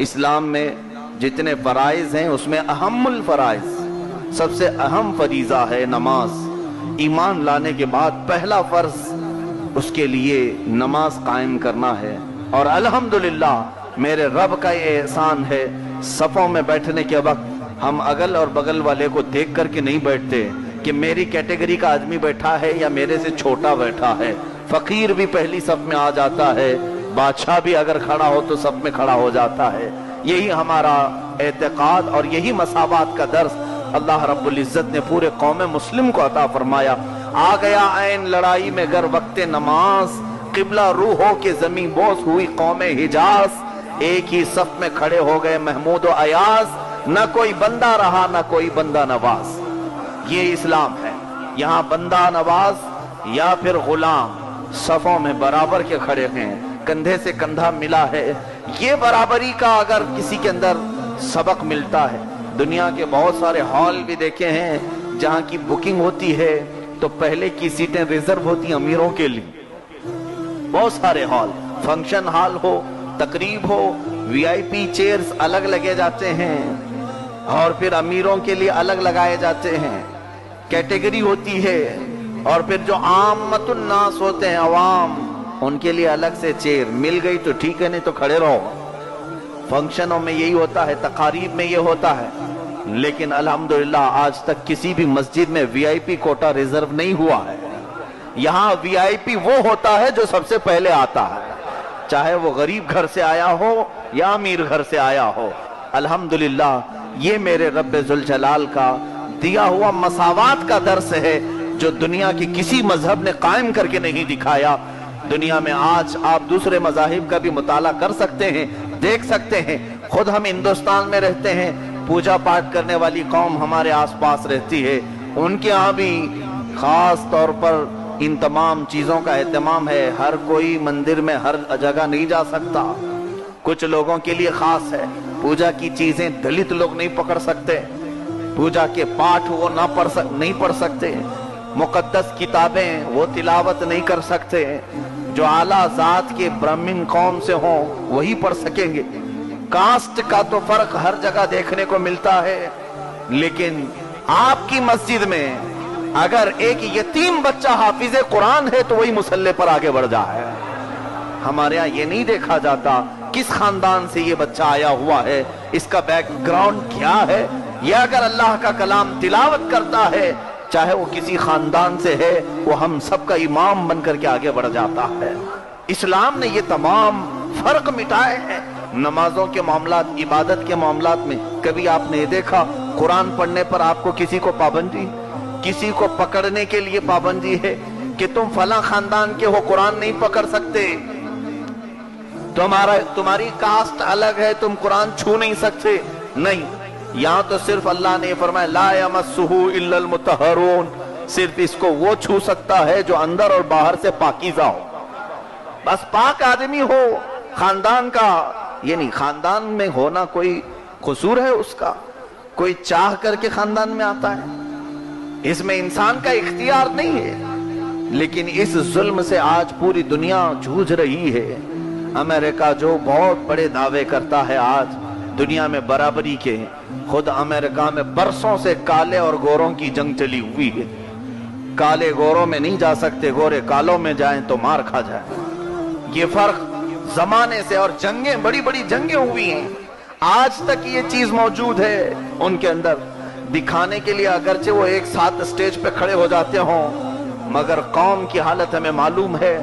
اسلام میں جتنے فرائض ہیں اس میں اہم الفرائض، سب سے اہم فریضہ ہے نماز۔ ایمان لانے کے بعد پہلا فرض اس کے لیے نماز قائم کرنا ہے۔ اور الحمدللہ میرے رب کا یہ احسان ہے، صفوں میں بیٹھنے کے وقت ہم اگل اور بغل والے کو دیکھ کر کے نہیں بیٹھتے کہ میری کیٹیگری کا آدمی بیٹھا ہے یا میرے سے چھوٹا بیٹھا ہے۔ فقیر بھی پہلی صف میں آ جاتا ہے، بادشاہ بھی اگر کھڑا ہو تو صف میں کھڑا ہو جاتا ہے۔ یہی ہمارا اعتقاد اور یہی مساوات کا درس اللہ رب العزت نے پورے قوم مسلم کو عطا فرمایا۔ آ گیا عین لڑائی میں گر وقت نماز، قبلہ روح ہو کے زمین بوس ہوئی قوم حجاز۔ ایک ہی صف میں کھڑے ہو گئے محمود و ایاز، نہ کوئی بندہ رہا نہ کوئی بندہ نواز۔ یہ اسلام ہے، یہاں بندہ نواز یا پھر غلام صفوں میں برابر کے کھڑے ہیں، کندھے سے کندھا ملا ہے۔ یہ برابری کا اگر کسی کے اندر سبق ملتا ہے، دنیا کے بہت سارے ہال بھی دیکھے ہیں جہاں کی بکنگ ہوتی ہے تو پہلے کی سیٹیں ریزرو ہوتی ہیں امیروں کے لیے۔ بہت سارے ہال، فنکشن ہال ہو، تقریب ہو، وی آئی پی چیئرز الگ لگے جاتے ہیں اور پھر امیروں کے لیے الگ لگائے جاتے ہیں، کیٹیگری ہوتی ہے۔ اور پھر جو عامت الناس ہوتے ہیں، عوام، ان کے لیے الگ سے چیئر مل گئی تو ٹھیک ہے، نہیں تو کھڑے رہو۔ فنکشنوں میں یہی ہوتا ہے، تقاریب میں یہ ہوتا ہے، لیکن الحمدللہ آج تک کسی بھی مسجد میں وی آئی پی کوٹا ریزرو نہیں ہوا ہے۔ یہاں وی آئی پی وہ ہوتا ہے جو سب سے پہلے آتا ہے، چاہے وہ غریب گھر سے آیا ہو یا امیر گھر سے آیا ہو۔ الحمدللہ یہ میرے رب ذوالجلال کا دیا ہوا مساوات کا درس ہے جو دنیا کی کسی مذہب نے قائم کر کے نہیں دکھایا۔ دنیا میں آج آپ دوسرے مذاہب کا بھی مطالعہ کر سکتے ہیں، دیکھ سکتے ہیں۔ خود ہم ہندوستان میں رہتے ہیں، پوجا پاٹ کرنے والی قوم ہمارے آس پاس رہتی ہے، ان کے ہاں بھی خاص طور پر ان تمام چیزوں کا اہتمام ہے۔ ہر کوئی مندر میں ہر جگہ نہیں جا سکتا، کچھ لوگوں کے لیے خاص ہے۔ پوجا کی چیزیں دلت لوگ نہیں پکڑ سکتے، پوجا کے پاٹھ وہ نہیں پڑھ سکتے، مقدس کتابیں وہ تلاوت نہیں کر سکتے۔ جو اعلیٰ ذات کے برہمن قوم سے ہوں وہی پڑھ سکیں گے۔ کاسٹ کا تو فرق ہر جگہ دیکھنے کو ملتا ہے، لیکن آپ کی مسجد میں اگر ایک یتیم بچہ حافظ قرآن ہے تو وہی مصلی پر آگے بڑھ جائے۔ ہمارے ہاں یہ نہیں دیکھا جاتا کس خاندان سے یہ بچہ آیا ہوا ہے، اس کا بیک گراؤنڈ کیا ہے۔ یہ اگر اللہ کا کلام تلاوت کرتا ہے، چاہے وہ کسی خاندان سے ہے، وہ ہم سب کا امام بن کر کے آگے بڑھ جاتا ہے۔ اسلام نے یہ تمام فرق مٹائے ہیں۔ نمازوں کے معاملات، عبادت کے معاملات میں کبھی آپ نے دیکھا قرآن پڑھنے پر آپ کو کسی کو پابندی، کسی کو پکڑنے کے لیے پابندی ہے کہ تم فلاں خاندان کے ہو قرآن نہیں پکڑ سکتے، تمہاری کاسٹ الگ ہے تم قرآن چھو نہیں سکتے؟ نہیں، یہاں تو صرف اللہ نے فرمایا لا یمسہ الا المطہرون، صرف اس کو وہ چھو سکتا ہے جو اندر اور باہر سے پاکیزہ ہو، بس پاک آدمی ہو۔ خاندان کا یعنی خاندان میں ہونا کوئی قصور ہے اس کا؟ کوئی چاہ کر کے خاندان میں آتا ہے؟ اس میں انسان کا اختیار نہیں ہے۔ لیکن اس ظلم سے آج پوری دنیا جھوج رہی ہے۔ امریکہ جو بہت بڑے دعوے کرتا ہے آج دنیا میں برابری کے، خود امریکہ میں برسوں سے کالے اور گوروں کی جنگ چلی ہوئی ہے۔ کالے گوروں میں نہیں جا سکتے، گورے کالوں میں جائیں تو مار کھا جائیں۔ یہ فرق زمانے سے، اور جنگیں بڑی بڑی جنگیں ہوئی ہیں، آج تک یہ چیز موجود ہے ان کے اندر، دکھانے کے لیے اگرچہ وہ ایک ساتھ اسٹیج پہ کھڑے ہو جاتے ہوں، مگر قوم کی حالت ہمیں معلوم ہے۔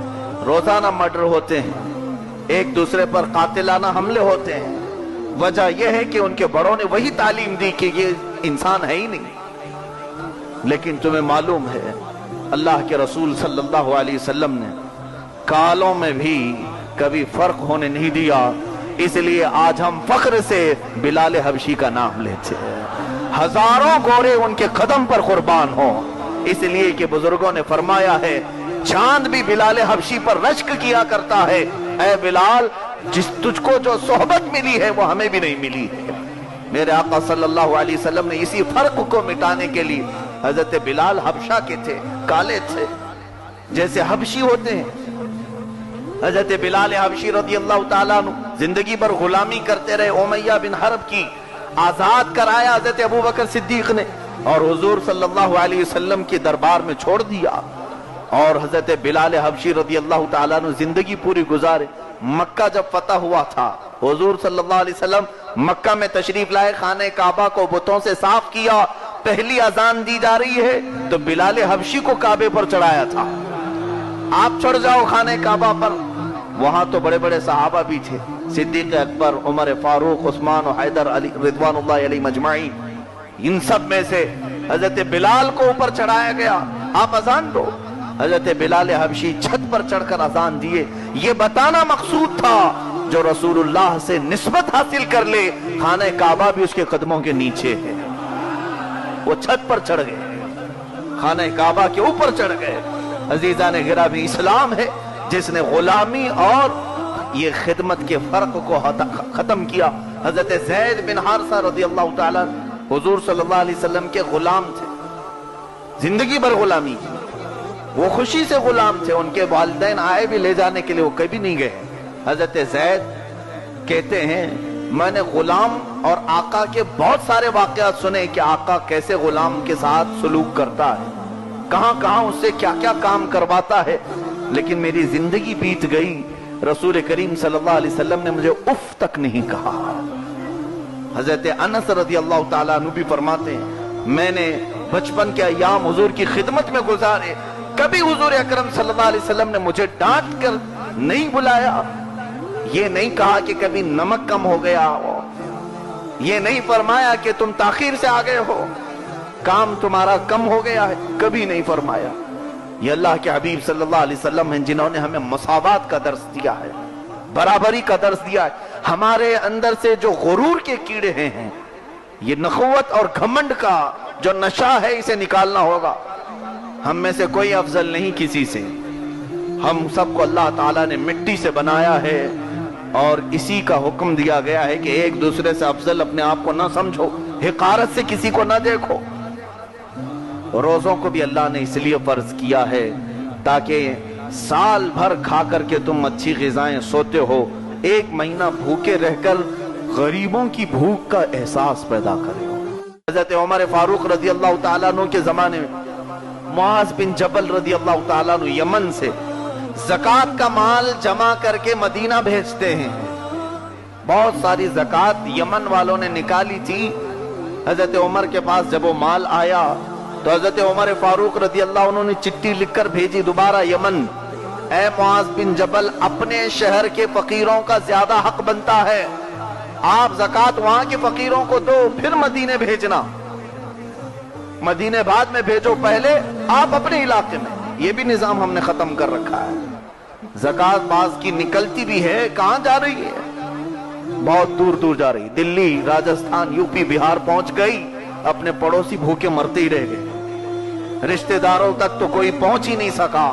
روزانہ مرڈر ہوتے ہیں، ایک دوسرے پر قاتلانہ حملے ہوتے ہیں۔ وجہ یہ ہے کہ ان کے بڑوں نے وہی تعلیم دی کہ یہ انسان ہے ہی نہیں۔ لیکن تمہیں معلوم ہے اللہ کے رسول صلی اللہ علیہ وسلم نے کالوں میں بھی کبھی فرق ہونے نہیں دیا، اس لیے آج ہم فخر سے بلال حبشی کا نام لیتے ہیں۔ ہزاروں گورے ان کے قدم پر قربان ہوں، اس لیے کہ بزرگوں نے فرمایا ہے چاند بھی بلال حبشی پر رشک کیا کرتا ہے، اے بلال تجھ کو جو صحبت ملی ہے وہ ہمیں بھی نہیں ملی ہے۔ میرے آقا صلی اللہ علیہ وسلم نے اسی فرق کو مٹانے کے لیے، حضرت بلال حبشہ کے تھے، کالے تھے، جیسے حبشی ہوتے ہیں، حضرت بلال حبشی رضی اللہ تعالیٰ عنہ زندگی بھر غلامی کرتے رہے، امیہ بن حرب کی آزاد کرایا حضرت ابو بکر صدیق نے، اور حضور صلی اللہ علیہ وسلم کے دربار میں چھوڑ دیا۔ اور حضرت بلال حبشی رضی اللہ تعالیٰ عنہ زندگی پوری گزارے۔ مکہ جب فتح ہوا تھا، حضور صلی اللہ علیہ وسلم مکہ میں تشریف لائے، خانہ کعبہ کو بتوں سے صاف کیا، پہلی اذان دی جا رہی ہے تو بلال حبشی کو کعبے پر چڑھایا تھا، آپ چڑھ جاؤ خانہ کعبہ پر۔ وہاں تو بڑے بڑے صحابہ بھی تھے، صدیق اکبر، عمر فاروق، عثمان و حیدر علی رضوان اللہ علیہ مجمعین، ان سب میں سے حضرت بلال کو اوپر چڑھایا گیا، آپ اذان دو۔ حضرت بلال حبشی چھت پر چڑھ کر اذان دیے۔ یہ بتانا مقصود تھا جو رسول اللہ سے نسبت حاصل کر لے خانہ کعبہ بھی اس کے قدموں کے نیچے ہے۔ وہ چھت پر چڑھ گئے، خانہ کعبہ کے اوپر چڑھ گئے۔ عزیزان گرامی، اسلام ہے جس نے غلامی اور یہ خدمت کے فرق کو ختم کیا۔ حضرت زید بن حارثہ رضی اللہ تعالیٰ حضور صلی اللہ علیہ وسلم کے غلام تھے، زندگی بھر غلامی کی، وہ خوشی سے غلام تھے، ان کے والدین آئے بھی لے جانے کے لیے، وہ کبھی نہیں گئے۔ حضرت زید کہتے ہیں میں نے غلام اور آقا کے بہت سارے واقعات سنے کہ آقا کیسے غلام کے ساتھ سلوک کرتا ہے، کہاں کہاں اس سے کیا کیا کام کرواتا ہے، لیکن میری زندگی بیت گئی، رسول کریم صلی اللہ علیہ وسلم نے مجھے اف تک نہیں کہا۔ حضرت انس رضی اللہ تعالیٰ عنہ بھی فرماتے ہیں میں نے بچپن کے ایام حضور کی خدمت میں گزارے، کبھی حضور اکرم صلی اللہ علیہ وسلم نے مجھے ڈانٹ کر نہیں بلایا، یہ نہیں کہا کہ کبھی نمک کم ہو گیا ہو، یہ نہیں فرمایا کہ تم تاخیر سے آ گئے ہو، کام تمہارا کم ہو گیا ہے، کبھی نہیں فرمایا۔ یہ اللہ کے حبیب صلی اللہ علیہ وسلم ہیں جنہوں نے ہمیں مساوات کا درس دیا ہے، برابری کا درس دیا ہے۔ ہمارے اندر سے جو غرور کے کیڑے ہیں، یہ نخوت اور گھمنڈ کا جو نشہ ہے، اسے نکالنا ہوگا۔ ہم میں سے کوئی افضل نہیں کسی سے، ہم سب کو اللہ تعالیٰ نے مٹی سے بنایا ہے، اور اسی کا حکم دیا گیا ہے کہ ایک دوسرے سے افضل اپنے آپ کو نہ سمجھو، حقارت سے کسی کو نہ دیکھو۔ روزوں کو بھی اللہ نے اس لیے فرض کیا ہے تاکہ سال بھر کھا کر کے تم اچھی غذائیں سوتے ہو، ایک مہینہ بھوکے رہ کر غریبوں کی بھوک کا احساس پیدا کرے۔ حضرت عمر فاروق رضی اللہ تعالیٰ عنہ کے زمانے میں معاذ بن جبل رضی اللہ تعالیٰ عنہ یمن سے زکوٰۃ کا مال جمع کر کے مدینہ بھیجتے ہیں۔ بہت ساری زکوٰۃ یمن والوں نے نکالی تھی، حضرت عمر کے پاس جب وہ مال آیا تو حضرت عمر فاروق رضی اللہ عنہ نے چٹھی لکھ کر بھیجی دوبارہ یمن، اے معاذ بن جبل، اپنے شہر کے فقیروں کا زیادہ حق بنتا ہے، آپ زکوٰۃ وہاں کے فقیروں کو دو، پھر مدینے بھیجنا، مدینے بعد میں بھیجو، پہلے آپ اپنے علاقے میں۔ یہ بھی نظام ہم نے ختم کر رکھا ہے۔ زکوٰۃ بعض کی نکلتی بھی ہے، کہاں جا رہی ہے؟ بہت دور دور جا رہی، دلی، راجستھان، یو پی، بہار پہنچ گئی، اپنے پڑوسی بھوکے مرتے ہی رہ گئے، رشتہ داروں تک تو کوئی پہنچ ہی نہیں سکا،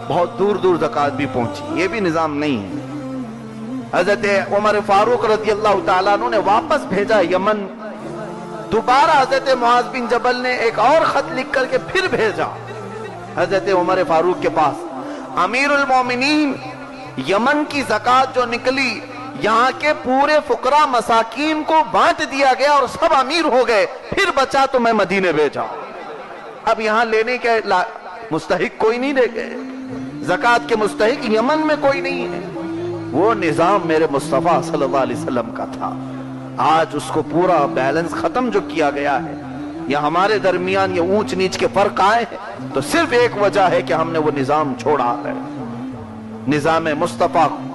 بہت دور دور زکوٰۃ بھی پہنچی۔ یہ بھی نظام نہیں ہے۔ حضرت عمر فاروق رضی اللہ تعالیٰ عنہ نے واپس بھیجا یمن، دوبارہ حضرت معاذ بن جبل نے ایک اور خط لکھ کر کے پھر بھیجا حضرت عمر فاروق کے پاس، امیر المومنین، یمن کی زکوٰۃ جو نکلی یہاں کے پورے فقراء مساکین کو بانٹ دیا گیا اور سب امیر ہو گئے، پھر بچا تو میں مدینے بھیجا، اب یہاں لینے کے مستحق کوئی نہیں رہ گئے، زکوٰۃ کے مستحق یمن میں کوئی نہیں ہے۔ وہ نظام میرے مصطفیٰ صلی اللہ علیہ وسلم کا تھا، آج اس کو پورا بیلنس ختم جو کیا گیا ہے، یا ہمارے درمیان یہ اونچ نیچ کے فرق آئے ہیں تو صرف ایک وجہ ہے کہ ہم نے وہ نظام چھوڑا ہے، نظام مصطفیٰ کو۔